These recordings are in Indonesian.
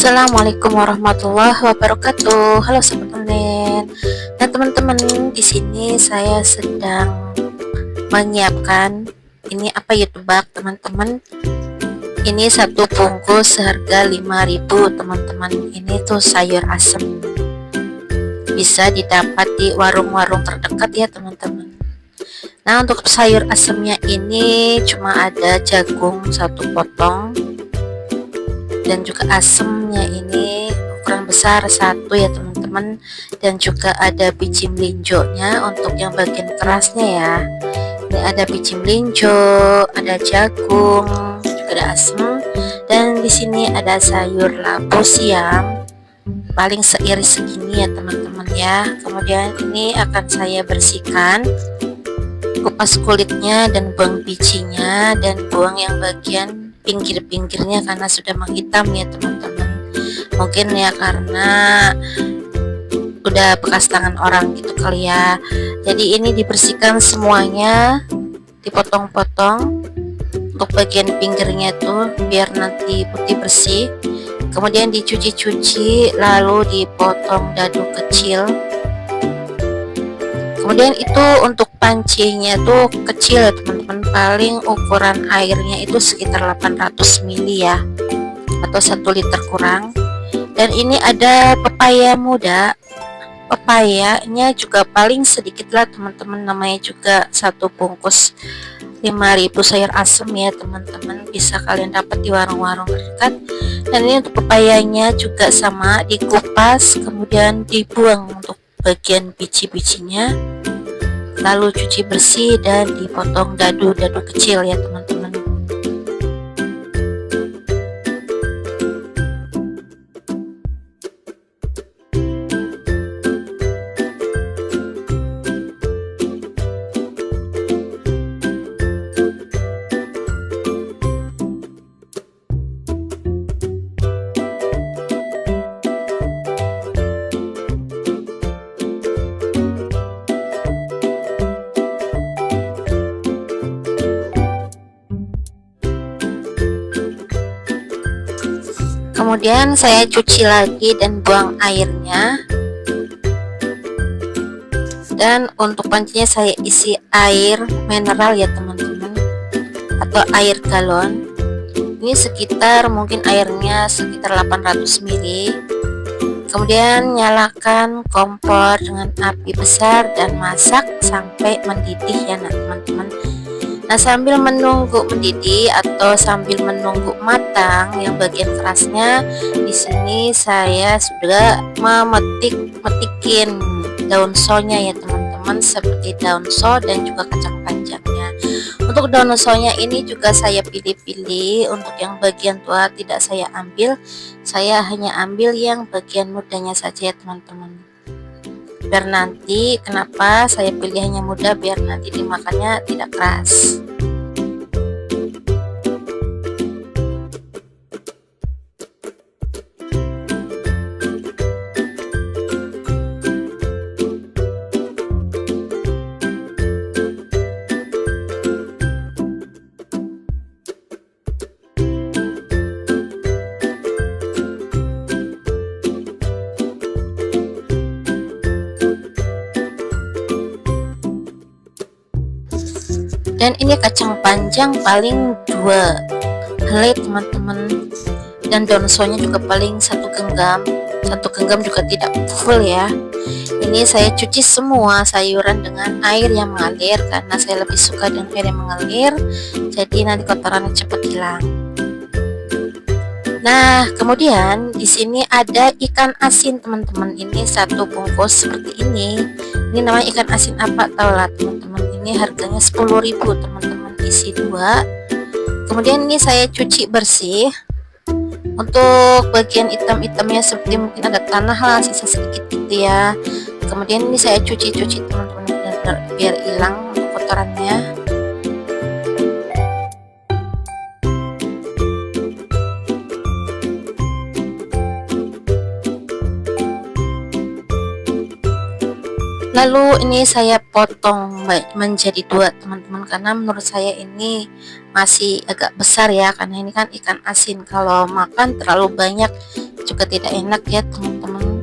Assalamualaikum warahmatullahi wabarakatuh. Halo sobat online. Nah, teman-teman, di sini saya sedang menyiapkan ini apa ya, tebak teman-teman. Ini satu bungkus seharga 5.000 teman-teman. Ini tuh sayur asem. Bisa didapat di warung-warung terdekat ya, teman-teman. Nah, untuk sayur asemnya ini cuma ada jagung satu potong dan juga asemnya ini ukuran besar satu ya teman-teman, dan juga ada biji melinjonya untuk yang bagian kerasnya ya. Ini ada biji melinjo, ada jagung, juga ada asem, dan di sini ada sayur labu siam paling seiris segini ya teman-teman ya. Kemudian ini akan saya bersihkan, kupas kulitnya dan buang bijinya, dan buang yang bagian pinggir-pinggirnya karena sudah menghitam ya teman-teman. Mungkin ya karena udah bekas tangan orang gitu kali ya. Jadi ini dibersihkan semuanya, dipotong-potong untuk bagian pinggirnya tuh biar nanti putih bersih. Kemudian dicuci-cuci lalu dipotong dadu kecil. Kemudian itu untuk pancinya tuh kecil ya teman-teman, paling ukuran airnya itu sekitar 800 ml ya, atau 1 liter kurang. Dan ini ada pepaya muda, pepayanya juga paling sedikit lah teman-teman, namanya juga satu bungkus 5.000 sayur asem ya teman-teman, bisa kalian dapat di warung-warung terdekat. Dan ini untuk pepayanya juga sama, dikupas kemudian dibuang untuk bagian biji-bijinya, lalu cuci bersih dan dipotong dadu-dadu kecil ya teman-teman. Kemudian saya cuci lagi dan buang airnya. Dan untuk pancinya saya isi air mineral ya teman-teman, atau air galon. Ini sekitar mungkin airnya sekitar 800 ml. Kemudian nyalakan kompor dengan api besar dan masak sampai mendidih ya teman-teman. Nah, sambil menunggu mendidih atau sambil menunggu matang yang bagian kerasnya, di sini saya sudah metikin daun sonya ya teman-teman, seperti daun so dan juga kacang panjangnya. Untuk daun sonya ini juga saya pilih-pilih, untuk yang bagian tua tidak saya ambil, saya hanya ambil yang bagian mudanya saja ya teman-teman. Biar nanti, kenapa saya pilih hanya muda, biar nanti dimakannya tidak keras. Dan ini kacang panjang paling 2 helai teman-teman, dan daun sonya juga paling 1 genggam. 1 genggam juga tidak full ya. Ini saya cuci semua sayuran dengan air yang mengalir karena saya lebih suka dengan air yang mengalir, jadi nanti kotorannya cepat hilang. Nah, kemudian di sini ada ikan asin teman-teman. Ini 1 bungkus seperti ini. Ini namanya ikan asin apa tahu lah teman-teman. Ini harganya 10.000 teman-teman, isi 2. Kemudian ini saya cuci bersih. Untuk bagian hitam-hitamnya seperti mungkin ada tanah lah, sisa sedikit gitu ya. Kemudian ini saya cuci-cuci teman-teman biar hilang kotorannya. Lalu ini saya potong menjadi 2 teman-teman, karena menurut saya ini masih agak besar ya, karena ini kan ikan asin, kalau makan terlalu banyak juga juga tidak enak ya teman-teman.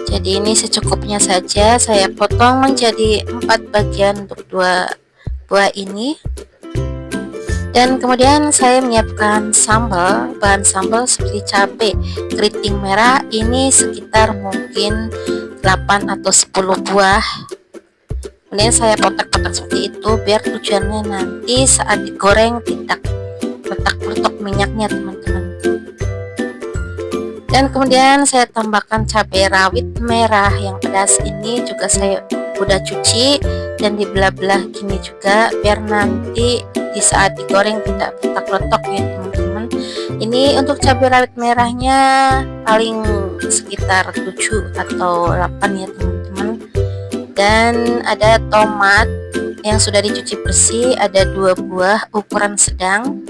Jadi ini secukupnya saja saya potong menjadi 4 bagian untuk 2 buah ini. Dan kemudian saya menyiapkan sambal, bahan sambal seperti cabai keriting merah, ini sekitar mungkin 8 atau 10 buah. Kemudian saya kotak-kotak seperti itu biar tujuannya nanti saat digoreng tidak meletak-meletak minyaknya teman-teman. Dan kemudian saya tambahkan cabai rawit merah yang pedas, ini juga saya udah cuci dan dibelah-belah gini juga biar nanti di saat digoreng tidak letak-letak ya teman-teman. Ini untuk cabai rawit merahnya paling sekitar 7 atau 8 ya teman-teman. Dan ada tomat yang sudah dicuci bersih, ada 2 buah ukuran sedang.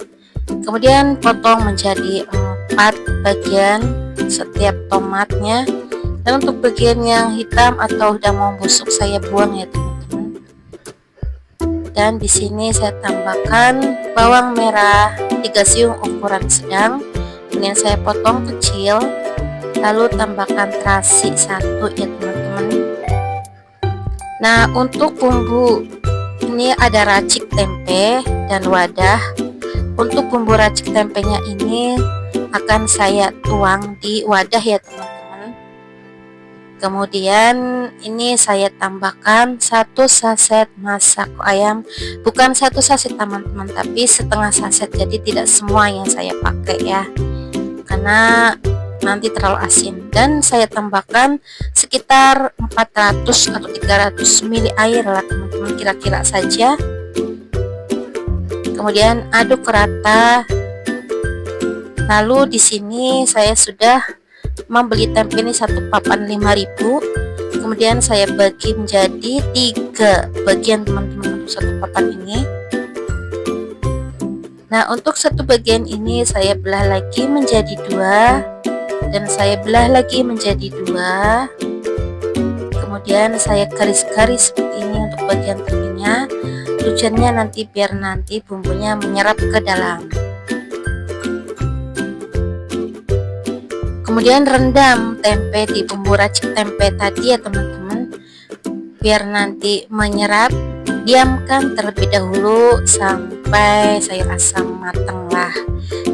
Kemudian potong menjadi 4 bagian setiap tomatnya. Dan untuk bagian yang hitam atau udah mau busuk saya buang ya teman-teman. Dan di sini saya tambahkan bawang merah 3 siung ukuran sedang. Kemudian saya potong kecil. Lalu tambahkan terasi 1 ya teman-teman. Nah, untuk bumbu ini ada racik tempe dan wadah. Untuk bumbu racik tempenya ini akan saya tuang di wadah ya teman-teman. Kemudian ini saya tambahkan 1 saset masako ayam, bukan 1 saset teman-teman, tapi setengah saset, jadi tidak semua yang saya pakai ya, karena nanti terlalu asin. Dan saya tambahkan sekitar 400 atau 300 ml air lah teman-teman, kira-kira saja. Kemudian aduk rata. Lalu di sini saya sudah membeli tempe ini 1 papan 5.000. Kemudian saya bagi menjadi 3 bagian teman-teman untuk 1 papan ini. Nah, untuk 1 bagian ini saya belah lagi menjadi 2 dan saya belah lagi menjadi 2. Kemudian saya garis-garis seperti ini untuk bagian tengahnya. Tujuannya nanti biar nanti bumbunya menyerap ke dalam. Kemudian rendam tempe di bumbu racik tempe tadi ya teman-teman, biar nanti menyerap. Diamkan terlebih dahulu sampai sayur asam matang lah,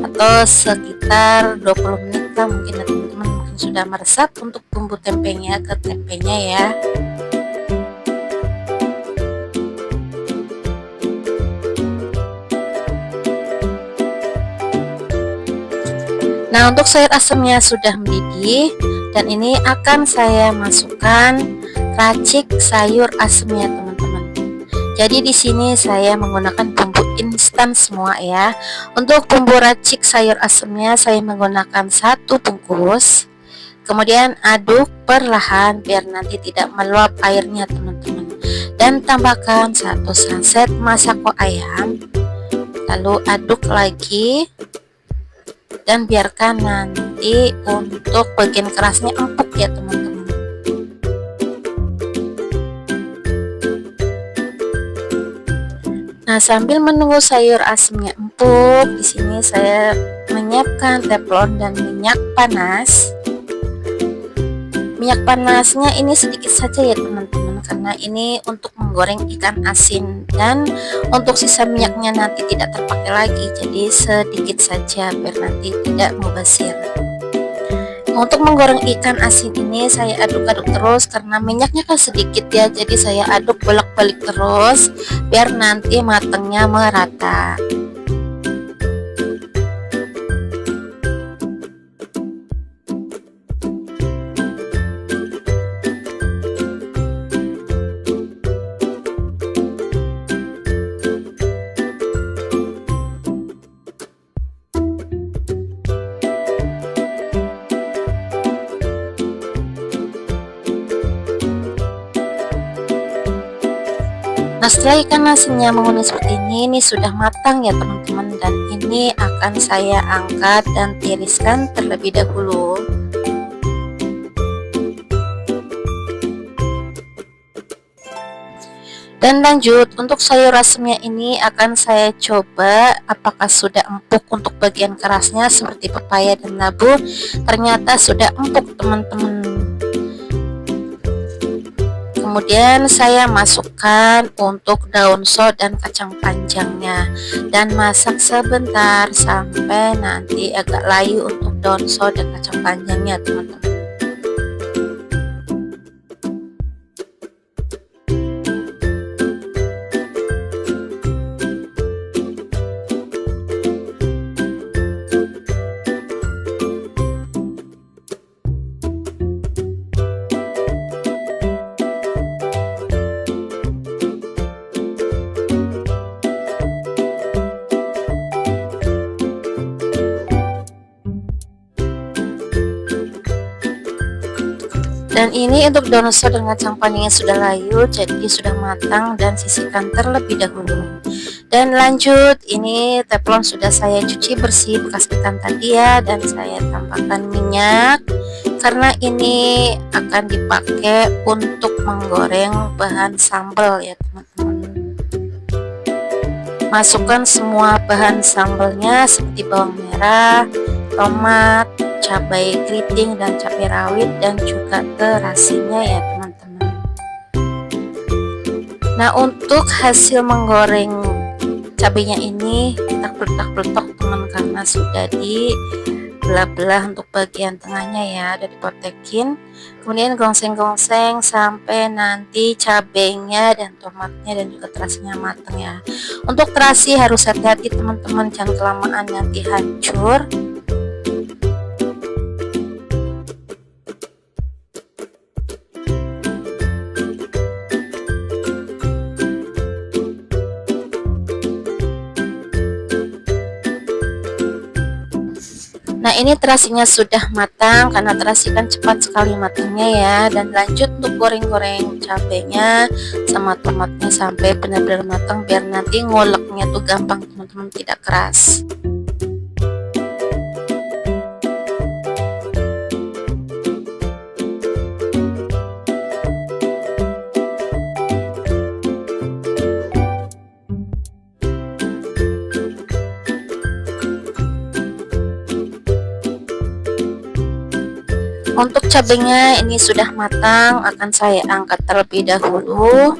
atau sekitar 20 menit lah mungkin ya teman-teman, mungkin sudah meresap untuk bumbu tempenya ke tempenya ya. Nah, untuk sayur asamnya sudah mendidih dan ini akan saya masukkan racik sayur asamnya teman-teman. Jadi di sini saya menggunakan bumbu instan semua ya. Untuk bumbu racik sayur asamnya saya menggunakan 1 bungkus. Kemudian aduk perlahan biar nanti tidak meluap airnya teman-teman. Dan tambahkan 1 saset masako ayam. Lalu aduk lagi. Dan biarkan nanti untuk bagian kerasnya empuk ya teman-teman. Nah, sambil menunggu sayur asamnya empuk, di sini saya menyiapkan teflon dan minyak panas. Minyak panasnya ini sedikit saja ya teman-teman, karena ini untuk menggoreng ikan asin, dan untuk sisa minyaknya nanti tidak terpakai lagi, jadi sedikit saja biar nanti tidak mubazir. Untuk menggoreng ikan asin ini saya aduk-aduk terus karena minyaknya kan sedikit ya, jadi saya aduk bolak-balik terus biar nanti matangnya merata. Nah, setelah ikan asinnya menguning seperti ini sudah matang ya teman-teman, dan ini akan saya angkat dan tiriskan terlebih dahulu. Dan lanjut, untuk sayur asemnya ini akan saya coba apakah sudah empuk untuk bagian kerasnya seperti pepaya dan labu. Ternyata sudah empuk teman-teman. Kemudian saya masukkan untuk daun sot dan kacang panjangnya dan masak sebentar sampai nanti agak layu untuk daun sot dan kacang panjangnya teman-teman. Dan ini untuk daun sot dengan kacang panjangnya sudah layu, jadi sudah matang dan sisihkan terlebih dahulu. Dan lanjut, ini teflon sudah saya cuci bersih bekas ikan tadi ya, dan saya tambahkan minyak karena ini akan dipakai untuk menggoreng bahan sambal ya teman-teman. Masukkan semua bahan sambalnya seperti bawang merah, tomat, cabai keriting dan cabai rawit dan juga terasinya ya teman-teman. Nah, untuk hasil menggoreng cabainya ini kita peletak-peletak teman karena sudah dibelah-belah untuk bagian tengahnya ya, udah dipotekin. Kemudian gongseng-gongseng sampai nanti cabainya dan tomatnya dan juga terasinya matang ya. Untuk terasi harus hati-hati teman-teman, jangan kelamaan nanti hancur. Nah, ini terasinya sudah matang karena terasi kan cepat sekali matangnya ya. Dan lanjut untuk goreng-goreng cabenya sama tomatnya sampai benar-benar matang biar nanti ngoleknya tuh gampang teman-teman, tidak keras. Untuk cabenya ini sudah matang, akan saya angkat terlebih dahulu.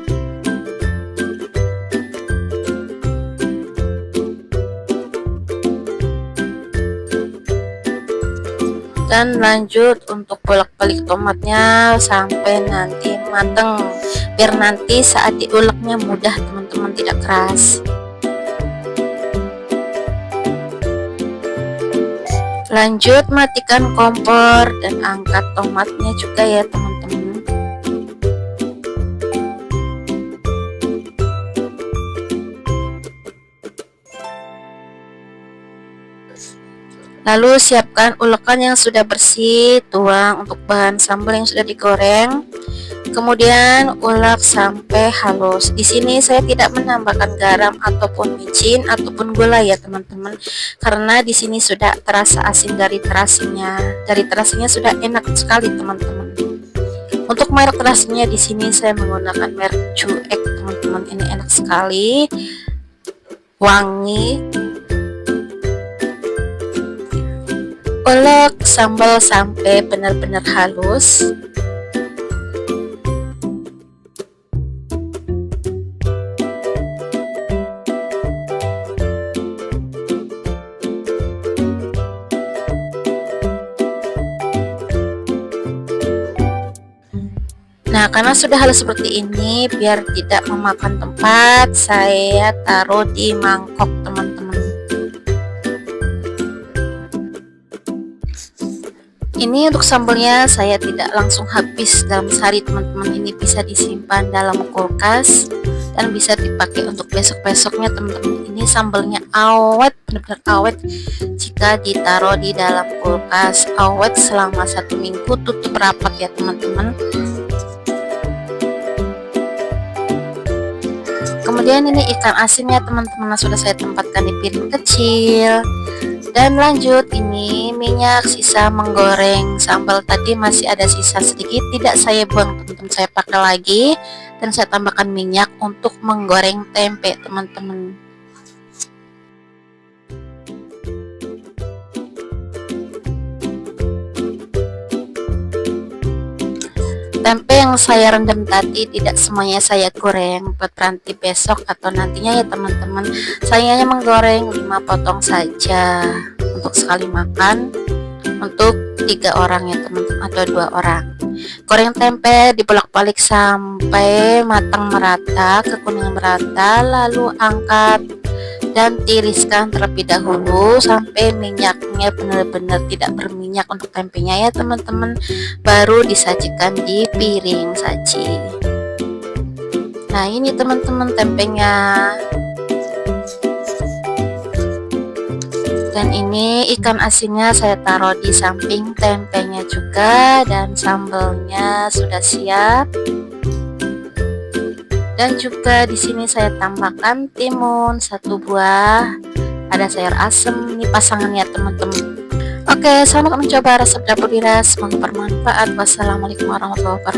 Dan lanjut untuk bolak-balik tomatnya sampai nanti matang, biar nanti saat diuleknya mudah teman-teman, tidak keras. Lanjut matikan kompor dan angkat tomatnya juga ya teman-teman. Lalu siapkan ulekan yang sudah bersih, tuang untuk bahan sambal yang sudah digoreng. Kemudian ulek sampai halus. Di sini saya tidak menambahkan garam ataupun micin ataupun gula ya teman-teman, karena di sini sudah terasa asin dari terasinya. Dari terasinya sudah enak sekali teman-teman. Untuk merek terasinya di sini saya menggunakan merek Cuek teman-teman. Ini enak sekali, wangi. Ulek sambal sampai benar-benar halus. Nah, karena sudah halus seperti ini, biar tidak memakan tempat, saya taruh di mangkok teman-teman. Ini untuk sambalnya saya tidak langsung habis dalam sehari teman-teman, ini bisa disimpan dalam kulkas dan bisa dipakai untuk besok-besoknya teman-teman. Ini sambalnya awet, benar-benar awet jika ditaruh di dalam kulkas, awet selama 1 minggu, tutup rapat ya teman-teman. Kemudian ini ikan asinnya teman-teman sudah saya tempatkan di piring kecil. Dan lanjut, ini minyak sisa menggoreng sambal tadi masih ada sisa sedikit, tidak saya buang teman-teman, saya pakai lagi dan saya tambahkan minyak untuk menggoreng tempe, teman-teman. Tempe yang saya rendam tadi tidak semuanya saya goreng buat nanti besok atau nantinya ya teman-teman. Saya hanya menggoreng 5 potong saja untuk sekali makan untuk 3 orang ya teman-teman, atau 2 orang. Goreng tempe dibolak-balik sampai matang merata, kekuningan merata, lalu angkat dan tiriskan terlebih dahulu sampai minyaknya benar-benar tidak berminyak untuk tempenya ya teman-teman, baru disajikan di piring saji. Nah ini teman-teman tempenya, dan ini ikan asinnya saya taruh di samping tempenya juga, dan sambelnya sudah siap. Dan juga di sini saya tambahkan timun 1 buah, ada sayur asem, ini pasangannya teman-teman. Oke, selamat mencoba resep dapur Dira, semoga bermanfaat. Wassalamualaikum warahmatullahi wabarakatuh.